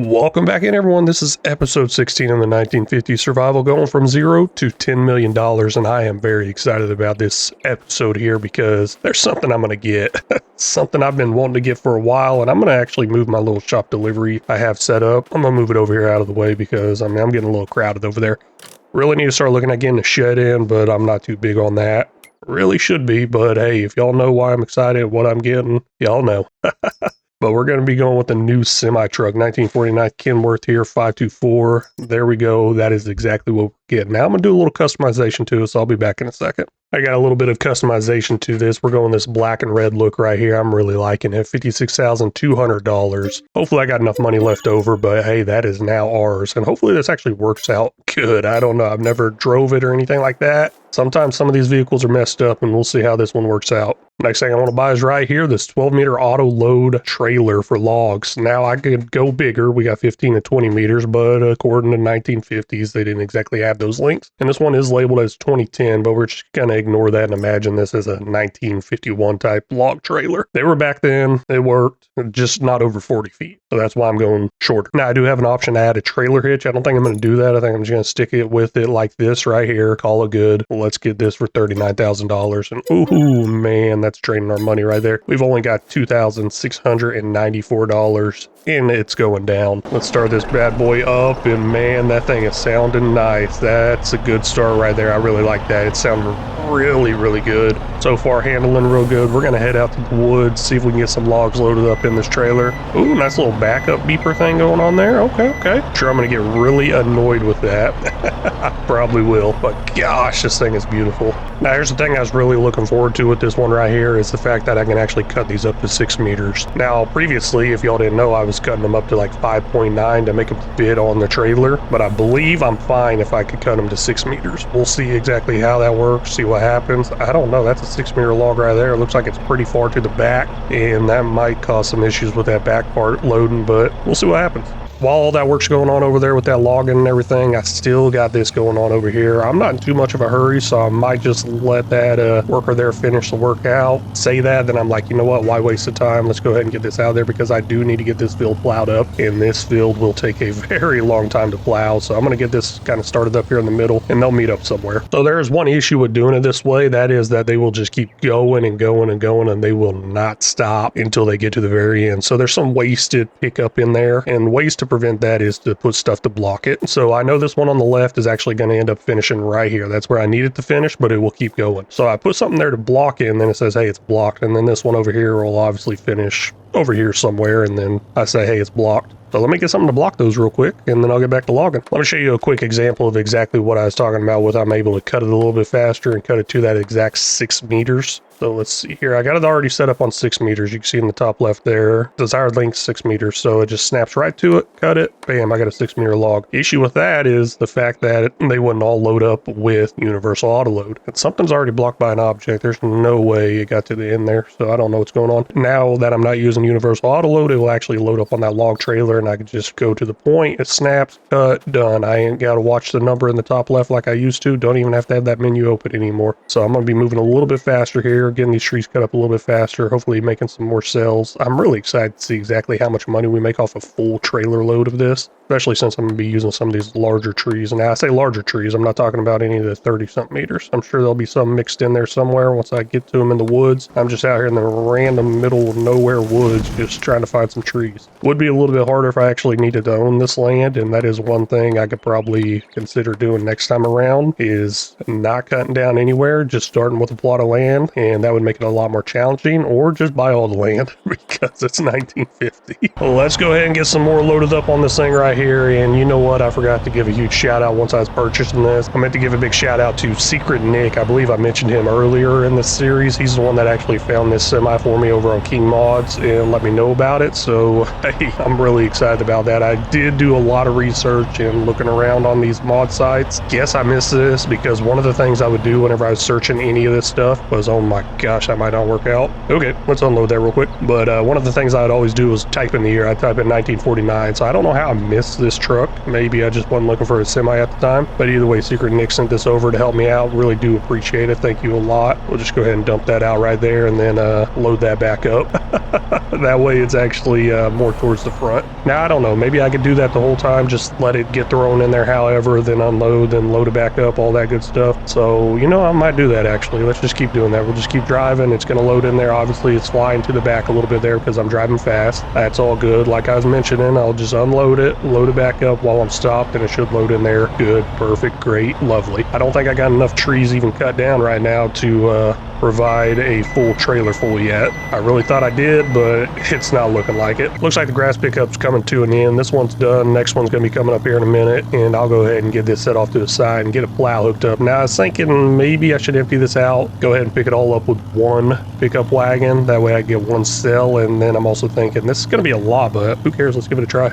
Welcome back in, everyone. This is episode 16 of the 1950s survival, going from $0 to $10 million. And I am very excited about this episode here because there's something I'm going to get. Something I've been wanting to get for a while. And I'm going to actually move my little shop delivery I have set up. I'm going to move it over here out of the way because I'm getting a little crowded over there. Really need to start looking at getting a shed in, but I'm not too big on that. Really should be, but hey, if y'all know why I'm excited, what I'm getting, y'all know. But we're going to be going with the new semi-truck, 1949 Kenworth here, 524. There we go. That is exactly what we're getting. Now I'm going to do a little customization to it, so I'll be back in a second. I got a little bit of customization to this. We're going this black and red look right here. I'm really liking it. $56,200. Hopefully I got enough money left over, but hey, that is now ours. And hopefully this actually works out good. I don't know. I've never drove it or anything like that. Sometimes some of these vehicles are messed up, and we'll see how this one works out. Next thing I want to buy is right here, this 12-meter auto load trailer for logs. Now I could go bigger. We got 15 and 20 meters, but according to 1950s, they didn't exactly have those links. And this one is labeled as 2010, but we're just going to ignore that and imagine this as a 1951 type log trailer. They were back then. It worked, just not over 40 feet. So that's why I'm going shorter. Now I do have an option to add a trailer hitch. I don't think I'm going to do that. I think I'm just going to stick it with it like this right here. Call it good. Let's get this for $39,000. And ooh, man, that's draining our money right there. We've only got $2,694 and it's going down. Let's start this bad boy up, and man, that thing is sounding nice. That's a good start right there. I really like that. It sounded really good. So far, handling real good. We're going to head out to the woods, see if we can get some logs loaded up in this trailer. Ooh, nice little backup beeper thing going on there. Okay. Sure, I'm going to get really annoyed with that. I probably will, but gosh, this thing is beautiful. Now, here's the thing I was really looking forward to with this one right here is the fact that I can actually cut these up to 6 meters. Now, previously, if y'all didn't know, I was cutting them up to like 5.9 to make them fit on the trailer, but I believe I'm fine if I could cut them to 6 meters. We'll see exactly how that works, see what happens. I don't know. That's a 6-meter log right there. It looks like it's pretty far to the back, and that might cause some issues with that back part loading, but we'll see what happens. While all that work's going on over there with that logging and everything, I still got this going on over here. I'm not in too much of a hurry, so I might just let that worker there finish the work out. Say that, then I'm like, you know what? Why waste the time? Let's go ahead and get this out there because I do need to get this field plowed up, and this field will take a very long time to plow. So I'm going to get this kind of started up here in the middle, and they'll meet up somewhere. So there's one issue with doing it this way. That is that they will just keep going and going and going, and they will not stop until they get to the very end. So there's some wasted pickup in there, and ways to prevent that is to put stuff to block it. So I know this one on the left is actually going to end up finishing right here. That's where I need it to finish, but it will keep going. So I put something there to block it, and then it says, hey, it's blocked. And then this one over here will obviously finish over here somewhere, and then I say, hey, it's blocked. So let me get something to block those real quick, and then I'll get back to logging. Let me show you a quick example of exactly what I was talking about with I'm able to cut it a little bit faster and cut it to that exact 6 meters. So let's see here. I got it already set up on 6 meters. You can see in the top left there, desired length 6 meters. So it just snaps right to it, cut it, bam, I got a 6-meter log. The issue with that is the fact that they wouldn't all load up with universal auto load. And something's already blocked by an object. There's no way it got to the end there. So I don't know what's going on. Now that I'm not using universal auto load, it will actually load up on that log trailer, and I can just go to the point. It snaps, cut, done. I ain't got to watch the number in the top left like I used to. Don't even have to have that menu open anymore. So I'm going to be moving a little bit faster here, getting these trees cut up a little bit faster, hopefully making some more sales. I'm really excited to see exactly how much money we make off a full trailer load of this, especially since I'm going to be using some of these larger trees. And now I say larger trees, I'm not talking about any of the 30-something meters. I'm sure there'll be some mixed in there somewhere once I get to them in the woods. I'm just out here in the random middle of nowhere woods just trying to find some trees. Would be a little bit harder if I actually needed to own this land, and that is one thing I could probably consider doing next time around, is not cutting down anywhere, just starting with a plot of land, and that would make it a lot more challenging, or just buy all the land because it's 1950. Well, let's go ahead and get some more loaded up on this thing right here. And you know what? I forgot to give a huge shout out once I was purchasing this. I meant to give a big shout out to Secret Nick. I believe I mentioned him earlier in this series. He's the one that actually found this semi for me over on King Mods and let me know about it. So hey, I'm really excited about that. I did do a lot of research and looking around on these mod sites. Yes, I missed this because one of the things I would do whenever I was searching any of this stuff was, oh my gosh, that might not work out. Okay, let's unload that real quick. But one of the things I'd always do was type in the year. I'd type in 1949. So I don't know how I missed this truck. Maybe I just wasn't looking for a semi at the time. But either way, Secret Nick sent this over to help me out. Really do appreciate it. Thank you a lot. We'll just go ahead and dump that out right there and then load that back up. That way it's actually more towards the front. Now, I don't know. Maybe I could do that the whole time. Just let it get thrown in there however, then unload, then load it back up, all that good stuff. So, you know, I might do that actually. Let's just keep doing that. We'll just keep driving. It's going to load in there. Obviously, it's flying to the back a little bit there because I'm driving fast. That's all good. Like I was mentioning, I'll just unload it, load it back up while I'm stopped, and it should load in there. Good, perfect, great, lovely. I don't think I got enough trees even cut down right now to provide a full trailer full yet. I really thought I did, but it's not looking like it. Looks like the grass pickup's coming to an end. This one's done. Next one's going to be coming up here in a minute, and I'll go ahead and get this set off to the side and get a plow hooked up. Now, I was thinking maybe I should empty this out, go ahead and pick it all up with one pickup wagon. That way I get one cell, and then I'm also thinking this is going to be a lot, but who cares? Let's give it a try.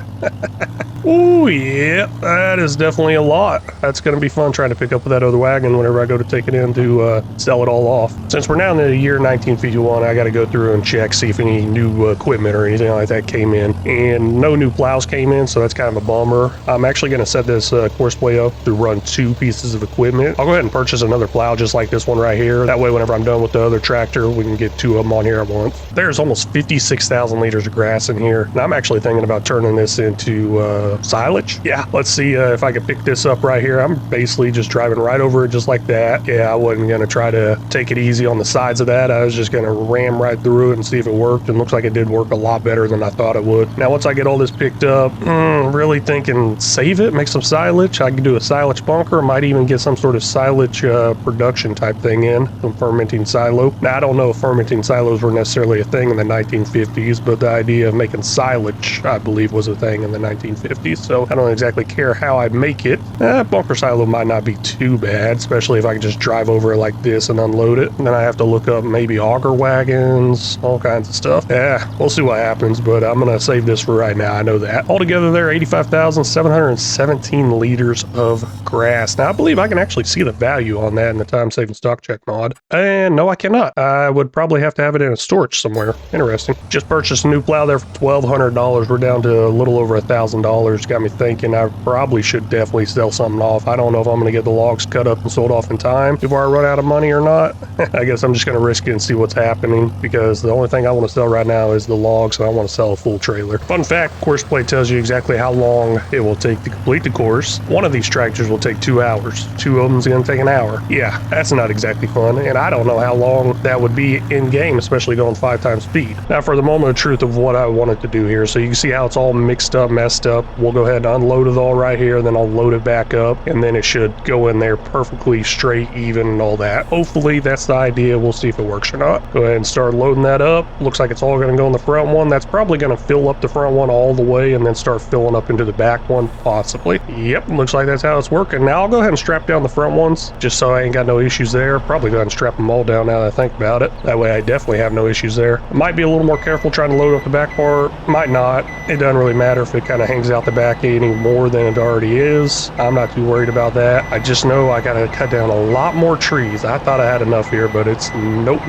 Oh, yeah, that is definitely a lot. That's going to be fun trying to pick up with that other wagon whenever I go to take it in to sell it all off. Since we're now in the year 1951, I got to go through and check, see if any new equipment or anything like that came in. And no new plows came in, so that's kind of a bummer. I'm actually going to set this courseplay up to run 2 pieces of equipment. I'll go ahead and purchase another plow just like this one right here. That way, whenever I'm done with the other tractor, we can get 2 of them on here at once. There's almost 56,000 liters of grass in here. And I'm actually thinking about turning this into silage. Yeah, let's see if I can pick this up right here. I'm basically just driving right over it just like that. Yeah, I wasn't going to try to take it easy on the sides of that. I was just going to ram right through it and see if it worked, and looks like it did work a lot better than I thought it would. Now, once I get all this picked up, really thinking save it, make some silage. I can do a silage bunker, might even get some sort of silage production type thing in, some fermenting silo. Now, I don't know if fermenting silos were necessarily a thing in the 1950s, but the idea of making silage, I believe, was a thing in the 1950s, so I don't exactly care how I make it. Bunker silo might not be too bad, especially if I can just drive over it like this and unload it. And then I have to look up maybe auger wagons, all kinds of stuff. Yeah, we'll see what happens, but I'm going to save this for right now. I know that. Altogether there, 85,717 liters of grass. Now, I believe I can actually see the value on that in the time-saving stock check mod. And no, I cannot. I would probably have to have it in a storage somewhere. Interesting. Just purchased a new plow there for $1,200. We're down to a little over $1,000. Got me thinking I probably should definitely sell something off. I don't know if I'm going to get the logs cut up and sold off in time before I run out of money or not. I guess I'm just going to risk it and see what's happening, because the only thing I want to sell right now is the logs, and I want to sell a full trailer. Fun fact, course play tells you exactly how long it will take to complete the course. One of these tractors will take 2 hours. 2 of them's going to take an hour. Yeah, that's not exactly fun, and I don't know how long that would be in game, especially going 5 times speed. Now, for the moment of truth of what I wanted to do here, so you can see how it's all mixed up, messed up. We'll go ahead and unload it all right here, then I'll load it back up, and then it should go in there perfectly straight, even, and all that. Hopefully, that's the idea. We'll see if it works or not. Go ahead and start loading that up. Looks like it's all going to go in the front one. That's probably going to fill up the front one all the way and then start filling up into the back one, possibly. Yep, looks like that's how it's working. Now, I'll go ahead and strap down the front ones, just so I ain't got no issues there. Probably go ahead and strap them all down now that I think about it. That way, I definitely have no issues there. I might be a little more careful trying to load up the back part. Might not. It doesn't really matter if it kind of hangs out the back any more than it already is. I'm not too worried about that. I just know I gotta cut down a lot more trees. I thought I had enough here, but it's nope.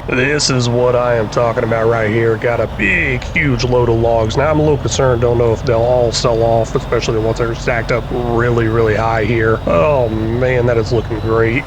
This is what I am talking about right here. Got a big, huge load of logs. Now, I'm a little concerned. Don't know if they'll all sell off, especially once they're stacked up really, really high here. Oh man, that is looking great.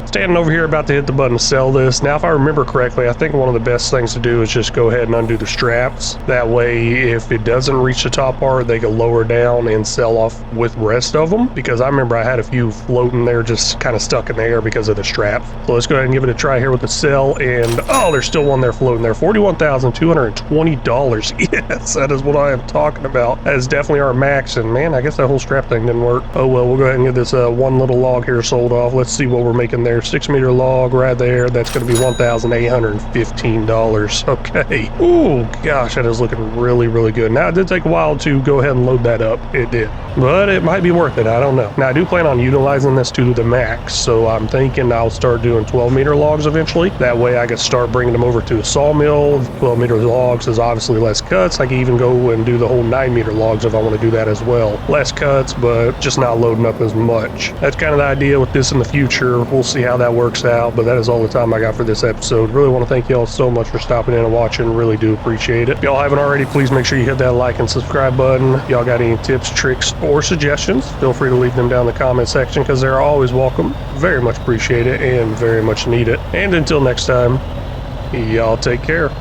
Standing over here about to hit the button to sell this. Now, if I remember correctly, I think one of the best things to do is just go ahead and undo the straps. That way, if it doesn't reach the top part, they can lower down and sell off with the rest of them, because I remember I had a few floating there just kind of stuck in the air because of the strap. So let's go ahead and give it a try here with the cell, and oh, there's still one there floating there. $41,220. Yes, that is what I am talking about. That is definitely our max, and man, I guess that whole strap thing didn't work. Oh well, we'll go ahead and get this one little log here sold off. Let's see what we're making there. 6-meter log right there. That's going to be $1,815. Okay. Ooh, gosh, that is looking really, really good. Now, it did take a while to go ahead and load that up. It did. But it might be worth it. I don't know. Now, I do plan on utilizing this to the max, so I'm thinking I'll start doing 12-meter logs eventually. That way, I can start bringing them over to the sawmill. 12-meter logs is obviously less cuts. I can even go and do the whole 9-meter logs if I want to do that as well. Less cuts, but just not loading up as much. That's kind of the idea with this in the future. We'll see how that works out, but that is all the time I got for this episode. Really want to thank y'all so much for stopping in and watching. Really do appreciate it. If y'all haven't already, please make sure you hit that like and subscribe subscribe button. Y'all got any tips, tricks, or suggestions, feel free to leave them down in the comment section because they're always welcome. Very much appreciate it and very much need it. And until next time, y'all take care.